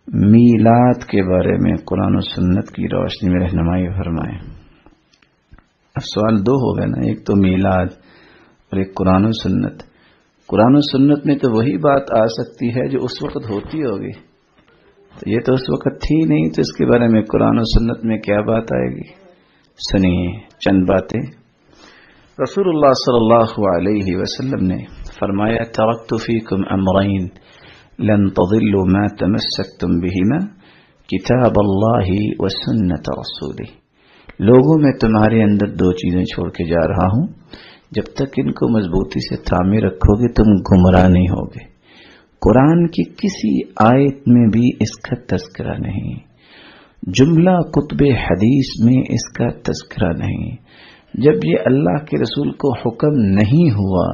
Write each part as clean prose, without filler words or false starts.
میلاد کے بارے میں قرآن و سنت کی روشنی میں رہنمائی فرمائیں۔ اب سوال دو ہو گئے نا، ایک تو میلاد اور ایک قرآن و سنت۔ قرآن و سنت میں تو وہی بات آ سکتی ہے جو اس وقت ہوتی ہوگی، تو یہ تو اس وقت تھی نہیں، تو اس کے بارے میں قرآن و سنت میں کیا بات آئے گی؟ سنیے چند باتیں۔ رسول اللہ صلی اللہ علیہ وسلم نے فرمایا ترکت فیکم امرین لن تضلوا ما تمسکتم بہما کتاب اللہ و سنت رسولہ، لوگوں میں تمہارے اندر دو چیزیں چھوڑ کے جا رہا ہوں، جب تک ان کو مضبوطی سے تھامے رکھو گے تم گمراہ نہیں ہوگے۔ قرآن کی کسی آیت میں بھی اس کا تذکرہ نہیں، جملہ کتب حدیث میں اس کا تذکرہ نہیں۔ جب یہ اللہ کے رسول کو حکم نہیں ہوا،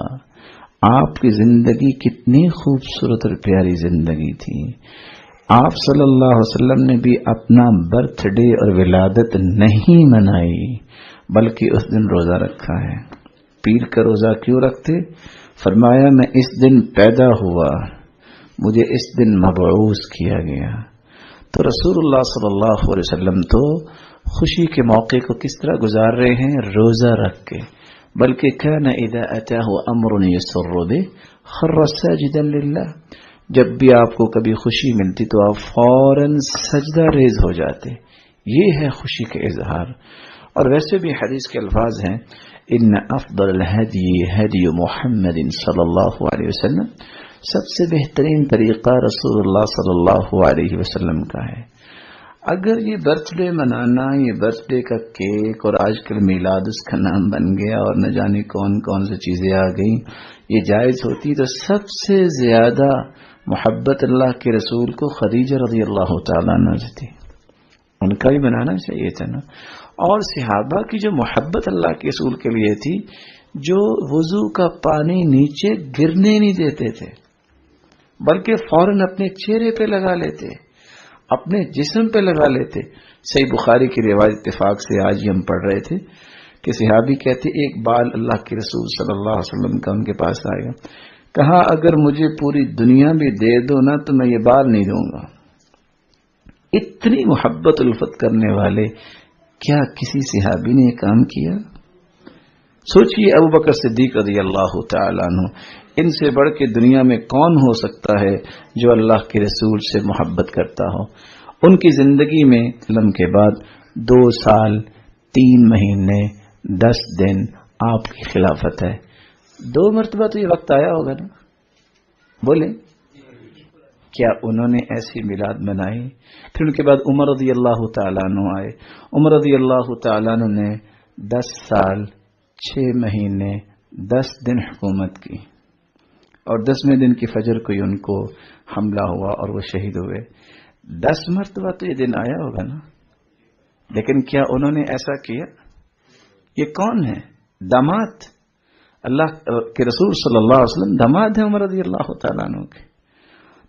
آپ کی زندگی کتنی خوبصورت اور پیاری زندگی تھی، آپ صلی اللہ علیہ وسلم نے بھی اپنا برتھ ڈے اور ولادت نہیں منائی، بلکہ اس دن روزہ رکھا ہے۔ پیر کا روزہ کیوں رکھتے؟ فرمایا میں اس دن پیدا ہوا، مجھے اس دن مبعوث کیا گیا۔ تو رسول اللہ صلی اللہ علیہ وسلم تو خوشی کے موقع کو کس طرح گزار رہے ہیں؟ روزہ رکھ کے، بلکہ کان اذا اتاہ امر یسر بہ خر ساجدا للہ، جب بھی آپ کو کبھی خوشی ملتی تو آپ فوراً سجدہ ریز ہو جاتے، یہ ہے خوشی کا اظہار۔ اور ویسے بھی حدیث کے الفاظ ہیں ان افضل الہدی ہدی محمد صلی اللہ علیہ وسلم، سب سے بہترین طریقہ رسول اللہ صلی اللہ علیہ وسلم کا ہے۔ اگر یہ برتھ ڈے منانا، یہ برتھ ڈے کا کیک، اور آج کل میلاد اس کا نام بن گیا اور نہ جانے کون کون سی چیزیں آ گئیں، یہ جائز ہوتی تو سب سے زیادہ محبت اللہ کے رسول کو خدیجہ رضی اللہ تعالیٰ عنہ سے تھی، ان کا بھی بنانا چاہیے تھا نا۔ اور صحابہ کی جو محبت اللہ کے رسول کے لیے تھی، جو وضو کا پانی نیچے گرنے نہیں دیتے تھے، بلکہ فوراً اپنے چہرے پہ لگا لیتے، اپنے جسم پہ لگا لیتے۔ صحیح بخاری کی روایت اتفاق سے آج ہی ہم پڑھ رہے تھے کہ صحابی کہتے ایک بال اللہ کے رسول صلی اللہ علیہ وسلم کا ان کے پاس آئے گا، کہا اگر مجھے پوری دنیا بھی دے دو نا تو میں یہ بال نہیں دوں گا۔ اتنی محبت الفت کرنے والے کیا کسی صحابی نے یہ کام کیا؟ سوچئے ابو بکر صدیق رضی اللہ تعالیٰ عنہ، ان سے بڑھ کے دنیا میں کون ہو سکتا ہے جو اللہ کے رسول سے محبت کرتا ہو؟ ان کی زندگی میں علم کے بعد 2 سال 3 مہینے 10 دن آپ کی خلافت ہے۔ 2 مرتبہ تو یہ وقت آیا ہوگا نا، بولے کیا انہوں نے ایسی میلاد منائی؟ پھر ان کے بعد عمر رضی اللہ تعالیٰ عنہ آئے، عمر رضی اللہ تعالیٰ عنہ نے 10 سال 6 مہینے 10 دن حکومت کی، اور 10ویں دن کی فجر کو ہی ان کو حملہ ہوا اور وہ شہید ہوئے۔ 10 مرتبہ تو یہ دن آیا ہوگا نا، لیکن کیا انہوں نے ایسا کیا؟ یہ کون ہے؟ داماد اللہ کے رسول صلی اللہ علیہ وسلم، داماد ہیں عمر رضی اللہ تعالیٰ عنہ کے۔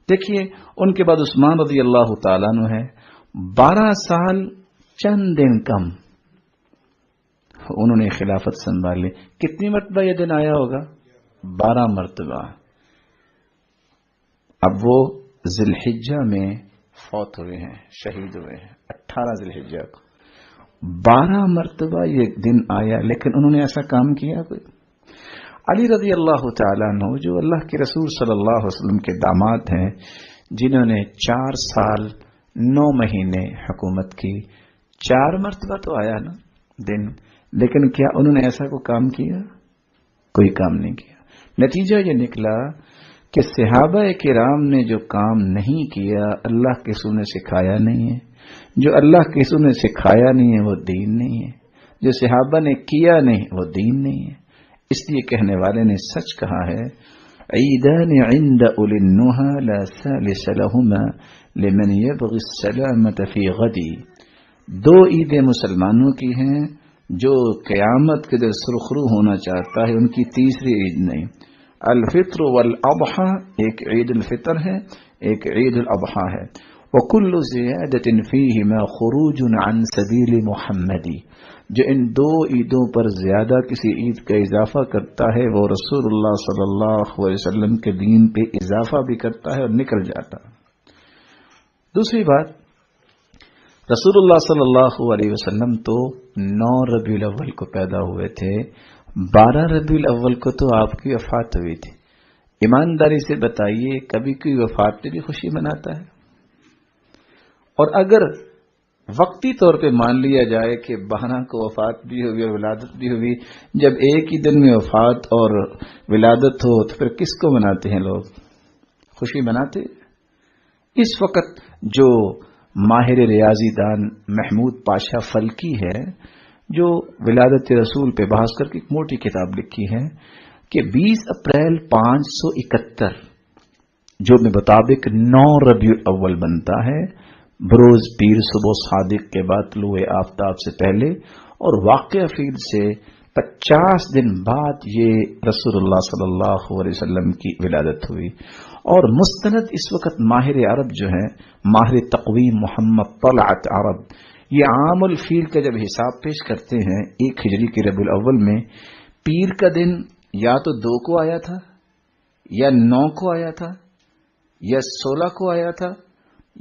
دیکھیے ان کے بعد عثمان رضی اللہ تعالیٰ عنہ ہے، 12 سال چند دن کم انہوں نے خلافت سنبھالی۔ کتنی مرتبہ یہ دن آیا ہوگا؟ 12 مرتبہ۔ اب وہ ذی الحجہ میں فوت ہوئے ہیں، شہید ہوئے ہیں 18 ذی الحجہ کو۔ 12 مرتبہ یہ دن آیا، لیکن انہوں نے ایسا کام کیا کوئی؟ علی رضی اللہ تعالیٰ عنہ جو اللہ کے رسول صلی اللہ علیہ وسلم کے داماد ہیں، جنہوں نے 4 سال 9 مہینے حکومت کی، 4 مرتبہ تو آیا نا دن، لیکن کیا انہوں نے ایسا کوئی کام کیا؟ کوئی کام نہیں کیا۔ نتیجہ یہ نکلا کہ صحابہ کرام نے جو کام نہیں کیا، اللہ کے رسول نے سکھایا نہیں ہے۔ جو اللہ کے رسول نے سکھایا نہیں ہے وہ دین نہیں ہے، جو صحابہ نے کیا نہیں وہ دین نہیں ہے۔ اس لیے کہنے والے نے سچ کہا ہے، عیدان عند اولی النہى لا ثالث لهما لمن يبغي السلامة في غدی، 2 عیدیں مسلمانوں کی ہیں، جو قیامت کے دن سرخرو ہونا چاہتا ہے ان کی تیسری عید نہیں۔ الفطر والاضحى، ایک عید الفطر ہے، ایک عید الاضحیٰ ہے۔ وکل زیادۃ فیہما خروج عن سبیل محمدی، جو ان 2 عیدوں پر زیادہ کسی عید کا اضافہ کرتا ہے وہ رسول اللہ صلی اللہ علیہ وسلم کے دین پہ اضافہ بھی کرتا ہے اور نکل جاتا ہے۔ دوسری بات، رسول اللہ صلی اللہ علیہ وسلم تو 9 ربیع الاول کو پیدا ہوئے تھے، 12 ربیع الاول کو تو آپ کی وفات ہوئی تھی۔ ایمانداری سے بتائیے، کبھی کوئی وفات پہ بھی خوشی مناتا ہے؟ اور اگر وقتی طور پہ مان لیا جائے کہ 12 کو وفات بھی ہوئی اور ولادت بھی ہوئی، جب ایک ہی دن میں وفات اور ولادت ہو تو پھر کس کو مناتے ہیں لوگ؟ خوشی مناتے؟ اس وقت جو ماہر ریاضی دان محمود پاشا فلکی ہے، جو ولادت رسول پہ بحث کر کے ایک موٹی کتاب لکھی ہے کہ 20 اپریل 571 جو میں مطابق 9 ربیع الاول بنتا ہے، بروز پیر صبح صادق کے بعد طلوع آفتاب سے پہلے، اور واقعہ فیل سے 50 دن بعد یہ رسول اللہ صلی اللہ علیہ وسلم کی ولادت ہوئی۔ اور مستند اس وقت ماہر عرب جو ہے، ماہر تقویم محمد طلعت عرب، یہ عام الفیل کا جب حساب پیش کرتے ہیں 1 ہجری کے ربیع الاول میں، پیر کا دن یا تو 2 کو آیا تھا، یا 9 کو آیا تھا، یا 16 کو آیا تھا،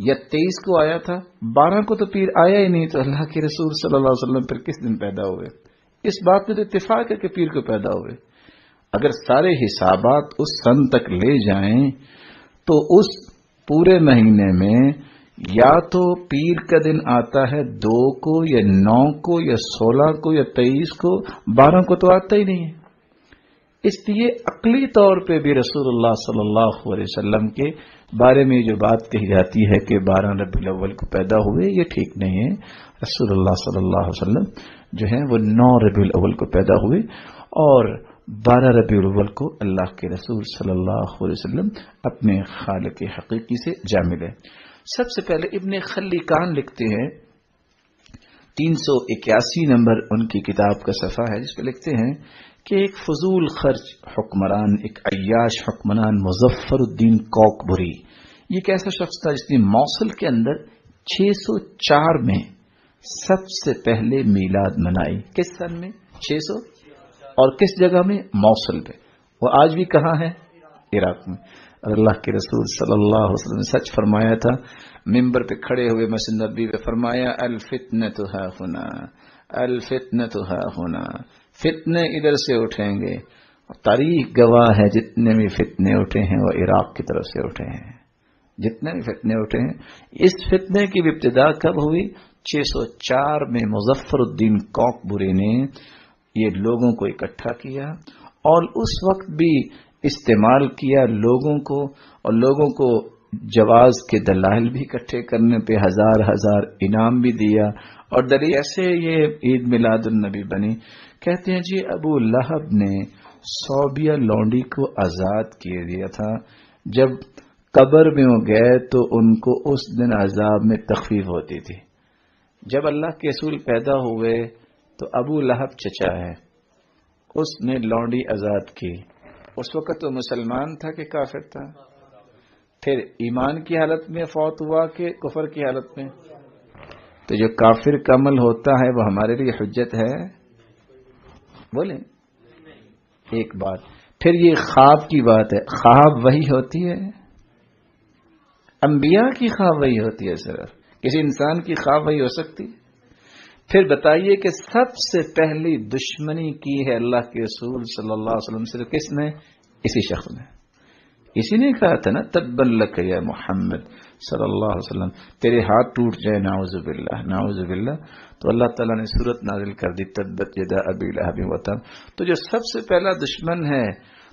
یا 23 کو آیا تھا۔ 12 کو تو پیر آیا ہی نہیں، تو اللہ کے رسول صلی اللہ علیہ وسلم پھر کس دن پیدا ہوئے؟ اس بات میں تو اتفاق ہے کہ پیر کو پیدا ہوئے۔ اگر سارے حسابات اس سن تک لے جائیں تو اس پورے مہینے میں یا تو پیر کا دن آتا ہے 2 کو، یا 9 کو، یا 16 کو، یا 23 کو، 12 کو تو آتا ہی نہیں ہے۔ اس لیے عقلی طور پہ بھی رسول اللہ صلی اللہ علیہ وسلم کے بارے میں جو بات کہی جاتی ہے کہ 12 ربیع الاول کو پیدا ہوئے، یہ ٹھیک نہیں ہے۔ رسول اللہ صلی اللہ علیہ وسلم جو ہیں وہ 9 ربیع الاول کو پیدا ہوئے، اور 12 ربیع الاول کو اللہ کے رسول صلی اللہ علیہ وسلم اپنے خالق حقیقی سے جا ملے۔ سب سے پہلے ابن خلیقان لکھتے ہیں، 381 نمبر ان کی کتاب کا صفحہ ہے، جس پہ لکھتے ہیں کہ ایک فضول خرچ حکمران، ایک عیاش حکمران مظفر الدین کوکبری، یہ ایک ایسا شخص تھا جس نے موصل کے اندر 604 میں سب سے پہلے میلاد منائی۔ کس سن میں؟ 600، اور کس جگہ میں؟ موصل پہ۔ وہ آج بھی کہاں ہے؟ عراق میں۔ اللہ کے رسول صلی اللہ علیہ وسلم نے سچ فرمایا تھا، ممبر پہ کھڑے ہوئے مسجد نبوی پہ فرمایا، الفتنۃ ھا ھنا، الفتنۃ ھا ھنا، فتنے ادھر سے اٹھیں گے۔ تاریخ گواہ ہے جتنے بھی فتنے اٹھے ہیں وہ عراق کی طرف سے اٹھے ہیں، جتنے بھی فتنے اٹھے ہیں۔ اس فتنے کی ابتدا کب ہوئی؟ 604 میں مظفر الدین کوکبری نے یہ لوگوں کو اکٹھا کیا، اور اس وقت بھی استعمال کیا لوگوں کو، اور لوگوں کو جواز کے دلائل بھی اکٹھے کرنے پہ ہزار ہزار انعام بھی دیا، اور دلیل ایسے یہ عید میلاد النبی بنی۔ کہتے ہیں جی ابو لہب نے صوبیہ لونڈی کو آزاد کیے دیا تھا، جب قبر میں وہ گئے تو ان کو اس دن عذاب میں تخفیف ہوتی تھی۔ جب اللہ کے رسول پیدا ہوئے تو ابو لہب چچا ہے، اس نے لونڈی آزاد کی۔ اس وقت وہ مسلمان تھا کہ کافر تھا؟ پھر ایمان کی حالت میں فوت ہوا کہ کفر کی حالت میں؟ تو جو کافر کا عمل ہوتا ہے وہ ہمارے لیے حجت ہے؟ بولیں ایک بات۔ پھر یہ خواب کی بات ہے، خواب وہی ہوتی ہے؟ انبیاء کی خواب وہی ہوتی ہے؟ صرف کسی انسان کی خواب وہی ہو سکتی؟ پھر بتائیے کہ سب سے پہلی دشمنی کی ہے اللہ کے رسول صلی اللہ علیہ وسلم سے کس نے؟ اسی شخص نے۔ اسی نے کہا تھا نا، تبا لک یا محمد صلی اللہ علیہ وسلم، تیرے ہاتھ ٹوٹ جائے، نعوذ باللہ نعوذ باللہ۔ تو اللہ تعالیٰ نے صورت نازل کر دی، تبت یدا ابی لہب وتب۔ تو جو سب سے پہلا دشمن ہے،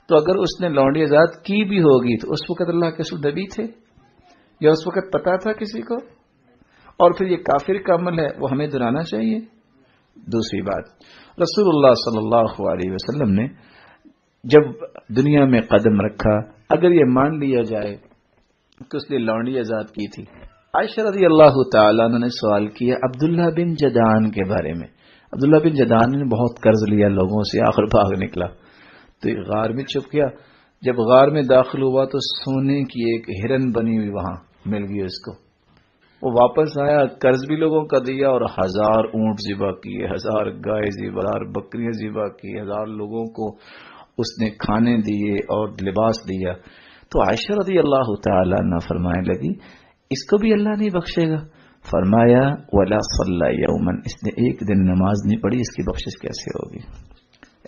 تو اگر اس نے لونڈی آزاد کی بھی ہوگی تو اس وقت اللہ کے رسول نبی تھے یا اس وقت پتا تھا کسی کو؟ اور پھر یہ کافر کا عمل ہے، وہ ہمیں دہرانا چاہیے۔ دوسری بات، رسول اللہ صلی اللہ علیہ وسلم نے جب دنیا میں قدم رکھا، اگر یہ مان لیا جائے کہ اس نے لونڈی آزاد کی تھی، عائشہ رضی اللہ تعالیٰ عنہ نے سوال کیا عبداللہ بن جدعان کے بارے میں۔ عبداللہ بن جدعان نے بہت قرض لیا لوگوں سے، آخر بھاگ نکلا تو غار میں چھپ گیا۔ جب غار میں داخل ہوا تو سونے کی ایک ہرن بنی ہوئی وہاں مل گئی اس کو۔ وہ واپس آیا، قرض بھی لوگوں کا دیا، اور 1000 اونٹ ذبح کیے، 1000 گائے ذبح، 1000 بکریاں ذبح کی، 1000 لوگوں کو اس نے کھانے دیے اور لباس دیا۔ تو عائشہ رضی اللہ تعالیٰ عنہ فرمانے لگی، اس کو بھی اللہ نہیں بخشے گا. فرمایا ولا صلی یوما، اس نے ایک دن نماز نہیں پڑھی، اس کی بخشش کیسے ہوگی؟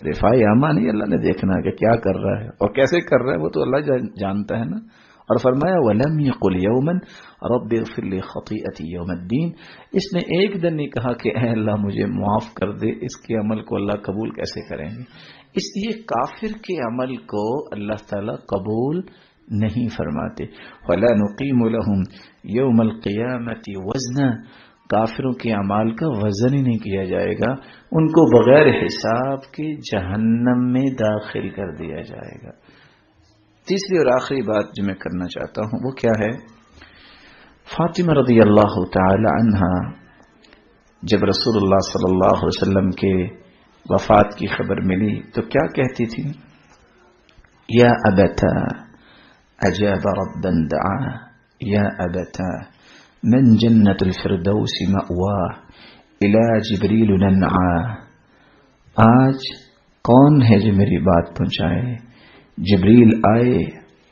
رفاعی عامہ نہیں، اللہ نے دیکھنا کہ کیا کر رہا ہے اور کیسے کر رہا ہے، وہ تو اللہ جانتا ہے نا. اور فرمایا ولم یقل یوما رب اغفر لی خطیئتی یوم الدین، اس نے ایک دن نہیں کہا کہ اے اللہ مجھے معاف کر دے. اس کے عمل کو اللہ قبول کیسے کریں گے؟ اس لیے کافر کے عمل کو اللہ تعالی قبول نہیں فرماتے. ولا نقیم لهم یوم القیامت وزنا، کافروں کے اعمال کا وزن ہی نہیں کیا جائے گا، ان کو بغیر حساب کے جہنم میں داخل کر دیا جائے گا. تیسری اور آخری بات جو میں کرنا چاہتا ہوں وہ کیا ہے؟ فاطمہ رضی اللہ تعالی عنہا جب رسول اللہ صلی اللہ علیہ وسلم کے وفات کی خبر ملی تو کیا کہتی تھی؟ یا ابتا اجاب ربا دعا، یا ابتا من جنت الفردوس مأواہ الى جبریل ننعا. آج کون ہے جو میری بات پہنچائے؟ جبریل آئے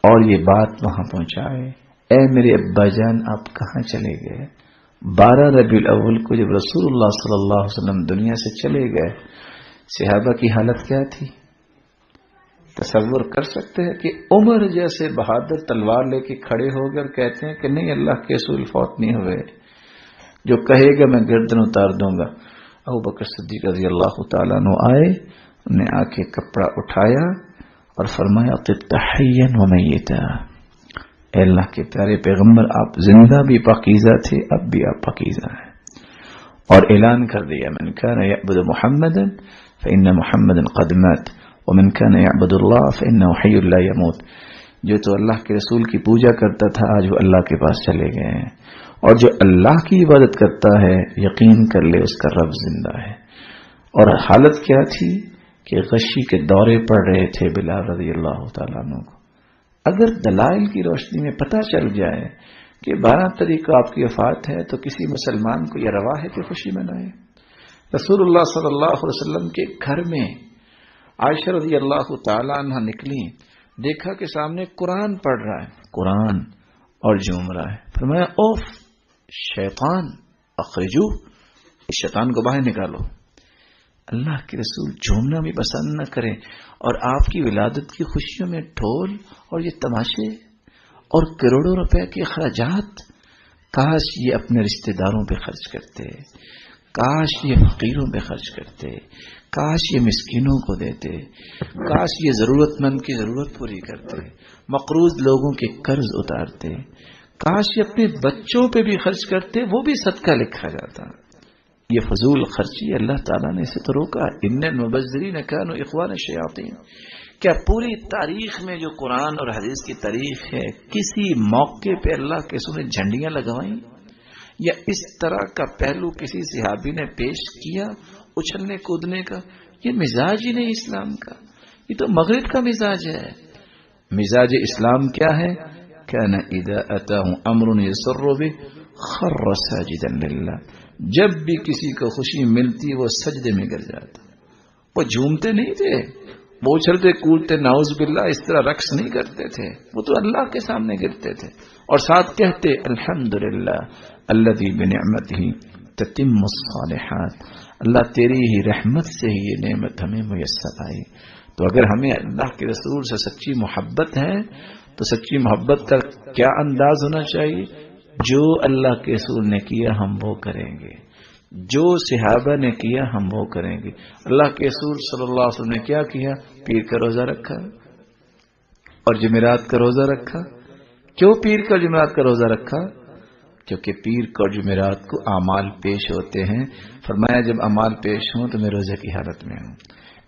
اور یہ بات وہاں پہنچائے. اے میرے ابا جان آپ کہاں چلے گئے؟ 12 ربیع الاول کو جب رسول اللہ صلی اللہ علیہ وسلم دنیا سے چلے گئے، صحابہ کی حالت کیا تھی؟ تصور کر سکتے ہیں کہ عمر جیسے بہادر تلوار لے کے کھڑے ہو کر کہتے ہیں کہ نہیں، اللہ کے رسول فوت نہیں ہوئے، جو کہے گا میں گردن اتار دوں گا. ابو بکر صدیق رضی اللہ تعالیٰ عنہ آئے، انہیں آ کے کپڑا اٹھایا اور فرمایا طبت حیا و میتا، اے اللہ کے پیارے پیغمبر آپ زندہ بھی پاکیزہ تھے، اب بھی آپ پاکیزہ ہیں. اور اعلان کر دیا من کان یعبد محمدا فإن محمدا قد مات ومن کان یعبد اللہ فإنہ حی لا یموت. جو تو اللہ کے رسول کی پوجا کرتا تھا آج وہ اللہ کے پاس چلے گئے ہیں، اور جو اللہ کی عبادت کرتا ہے یقین کر لے اس کا رب زندہ ہے. اور حالت کیا تھی کہ غشی کے دورے پڑ رہے تھے بلال رضی اللہ تعالیٰ عنہ کو. اگر دلائل کی روشنی میں پتہ چل جائے کہ 12 تاریخ کو آپ کی وفات ہے تو کسی مسلمان کو یہ روا ہے کہ خوشی منائے؟ رسول اللہ صلی اللہ علیہ وسلم کے گھر میں عائشہ رضی اللہ تعالیٰ عنہ نکلی، دیکھا کہ سامنے قرآن پڑھ رہا ہے، قرآن اور جھوم رہا ہے. فرمایا اوف شیطان اخرجو، اس شیطان کو باہر نکالو. اللہ کے رسول جھومنا بھی پسند نہ کریں اور آپ کی ولادت کی خوشیوں میں ڈھول اور یہ تماشے اور کروڑوں روپے کے اخراجات. کاش یہ اپنے رشتہ داروں پہ خرچ کرتے، کاش یہ فقیروں پہ خرچ کرتے، کاش یہ مسکینوں کو دیتے، کاش یہ ضرورت مند کی ضرورت پوری کرتے، مقروض لوگوں کے قرض اتارتے، کاش یہ اپنے بچوں پہ بھی خرچ کرتے، وہ بھی صدقہ لکھا جاتا. یہ فضول خرچی اللہ تعالیٰ نے اسے تو روکا. ان المبذرین کانوا اخوان الشیاطین. کیا پوری تاریخ میں جو قرآن اور حدیث کی تاریخ ہے کسی موقع پہ اللہ کے رسول نے جھنڈیاں لگوائیں یا اس طرح کا پہلو کسی صحابی نے پیش کیا اچھلنے کودنے کا؟ یہ مزاج ہی نہیں اسلام کا، یہ تو مغرب کا مزاج ہے. مزاج اسلام کیا ہے؟ کان اذا اتاہ امر یسر به خر ساجدا للہ. جب بھی کسی کو خوشی ملتی وہ سجدے میں گر جاتا. وہ جھومتے نہیں تھے، وہ اچھلتے کودتے نعوذ باللہ اس طرح رقص نہیں کرتے تھے، وہ تو اللہ کے سامنے گرتے تھے اور ساتھ کہتے الحمدللہ الذی بنعمتہ تتم الصالحات. اللہ تیری ہی رحمت سے ہی یہ نعمت ہمیں میسر آئی. تو اگر ہمیں اللہ کے رسول سے سچی محبت ہے تو سچی محبت کا کیا انداز ہونا چاہیے؟ جو اللہ کے رسول نے کیا ہم وہ کریں گے، جو صحابہ نے کیا ہم وہ کریں گے. اللہ کے رسول صلی اللہ علیہ وسلم نے کیا کیا؟ پیر کا روزہ رکھا اور جمعرات کا روزہ رکھا. کیوں پیر کا جمعرات کا روزہ رکھا؟ کیونکہ پیر کو اور جمعرات کو اعمال پیش ہوتے ہیں. فرمایا جب اعمال پیش ہوں تو میں روزے کی حالت میں ہوں،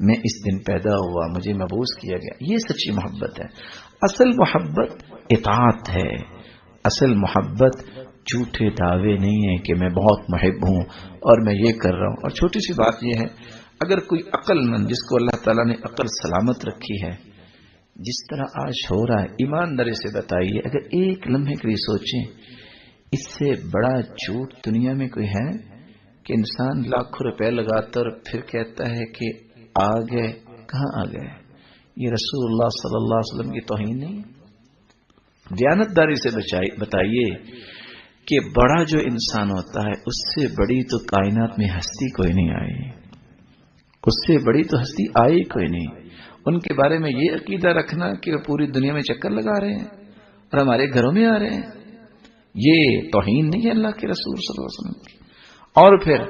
میں اس دن پیدا ہوا، مجھے مبعوث کیا گیا. یہ سچی محبت ہے. اصل محبت اطاعت ہے. اصل محبت جھوٹے دعوے نہیں ہیں کہ میں بہت محب ہوں اور میں یہ کر رہا ہوں. اور چھوٹی سی بات یہ ہے، اگر کوئی عقل مند جس کو اللہ تعالیٰ نے عقل سلامت رکھی ہے، جس طرح آج ہو رہا ہے، ایمانداری سے بتائیے اگر ایک لمحے کے لیے سوچیں اس سے بڑا جھوٹ دنیا میں کوئی ہے کہ انسان لاکھوں روپے لگاتا اور پھر کہتا ہے کہ آ گئے. کہاں آ گئے؟ یہ رسول اللہ صلی اللہ علیہ وسلم کی توہین نہیں؟ دیانت داری سے بتائیے کہ بڑا جو انسان ہوتا ہے اس سے بڑی تو کائنات میں ہستی کوئی نہیں آئی، اس سے بڑی تو ہستی آئی کوئی نہیں۔ ان کے بارے میں یہ عقیدہ رکھنا کہ وہ پوری دنیا میں چکر لگا رہے ہیں اور ہمارے گھروں میں آ رہے ہیں، یہ توہین نہیں ہے اللہ کے رسول صلی اللہ علیہ وسلم کی۔ اور پھر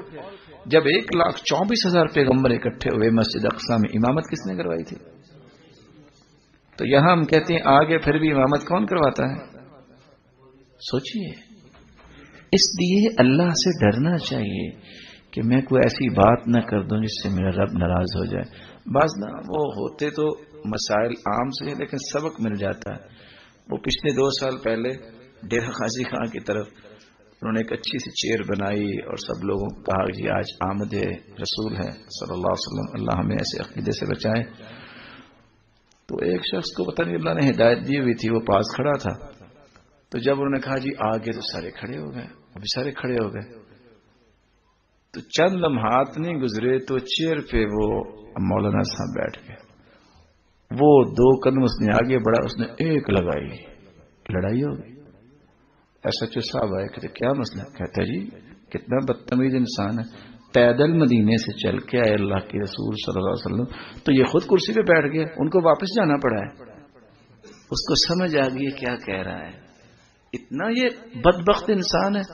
جب 1,24,000 پیغمبر اکٹھے ہوئے مسجد اقصی میں، امامت کس نے کروائی تھی؟ تو یہاں ہم کہتے ہیں آگے پھر بھی امامت کون کرواتا ہے؟ سوچئے، اس لیے اللہ سے ڈرنا چاہیے کہ میں کوئی ایسی بات نہ کر دوں جس سے میرا رب ناراض ہو جائے۔ بعض نہ وہ ہوتے تو مسائل عام سے، لیکن سبق مل جاتا ہے۔ وہ پچھلے 2 سال پہلے ڈیرہ غازی خان کی طرف انہوں نے ایک اچھی سی چیئر بنائی اور سب لوگوں کو کہا جی آج آمد رسول ہے صلی اللہ علیہ وسلم، اللہ ہمیں ایسے عقیدے سے بچائے۔ تو ایک شخص کو پتہ نہیں اللہ نے ہدایت دی ہوئی تھی، وہ پاس کھڑا تھا، تو جب انہوں نے کہا جی آگے، تو سارے کھڑے ہو گئے، ابھی سارے کھڑے ہو گئے۔ تو چند لمحات نہیں گزرے تو چیئر پہ وہ مولانا صاحب بیٹھ گئے، وہ 2 قدم اس نے آگے بڑھا، اس نے ایک لگائی، لڑائی ہو گئی۔ ایسا جو صاحب آئے، کہتے کیا مسئلہ؟ کہتا جی کتنا بدتمیز انسان ہے، پیدل مدینے سے چل کے آئے اللہ کے رسول صلی اللہ علیہ وسلم، تو یہ خود کرسی پہ بیٹھ گیا، ان کو واپس جانا پڑا ہے۔ اس کو سمجھ آ گئی کیا کہہ رہا ہے۔ اتنا یہ بدبخت انسان ہے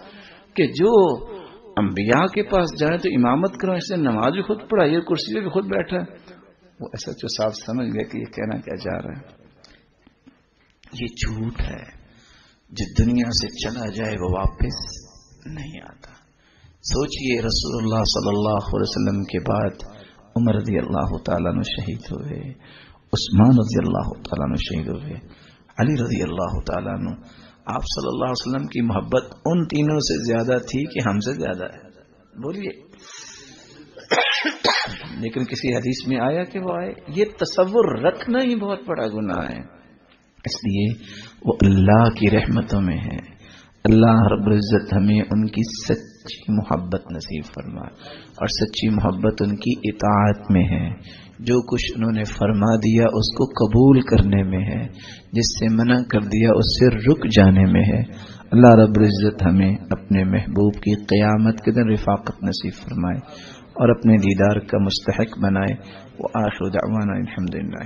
کہ جو انبیاء کے پاس جائے تو امامت کرو، اس نے نماز بھی خود پڑھائی اور کرسی پہ بھی خود بیٹھا ہے۔ وہ ایسا جو صاحب سمجھ گئے کہ یہ کہنا کیا جا رہا ہے، یہ جھوٹ ہے۔ جو دنیا سے چلا جائے وہ واپس نہیں آتا۔ سوچئے رسول اللہ صلی اللہ علیہ وسلم کے بعد عمر رضی اللہ تعالیٰ عنہ شہید ہوئے، عثمان رضی اللہ تعالیٰ عنہ شہید ہوئے، علی رضی اللہ تعالیٰ عنہ۔ آپ صلی اللہ علیہ وسلم کی محبت ان تینوں سے زیادہ تھی کہ ہم سے زیادہ ہے، بولیے۔ لیکن کسی حدیث میں آیا کہ وہ آئے، یہ تصور رکھنا ہی بہت بڑا گناہ ہے۔ اس لیے وہ اللہ کی رحمتوں میں ہے۔ اللہ رب العزت ہمیں ان کی سچی محبت نصیب فرمائے، اور سچی محبت ان کی اطاعت میں ہے۔ جو کچھ انہوں نے فرما دیا اس کو قبول کرنے میں ہے، جس سے منع کر دیا اس سے رک جانے میں ہے۔ اللہ رب العزت ہمیں اپنے محبوب کی قیامت کے دن رفاقت نصیب فرمائے اور اپنے دیدار کا مستحق بنائے۔ وآخر دعوانا الحمدللہ۔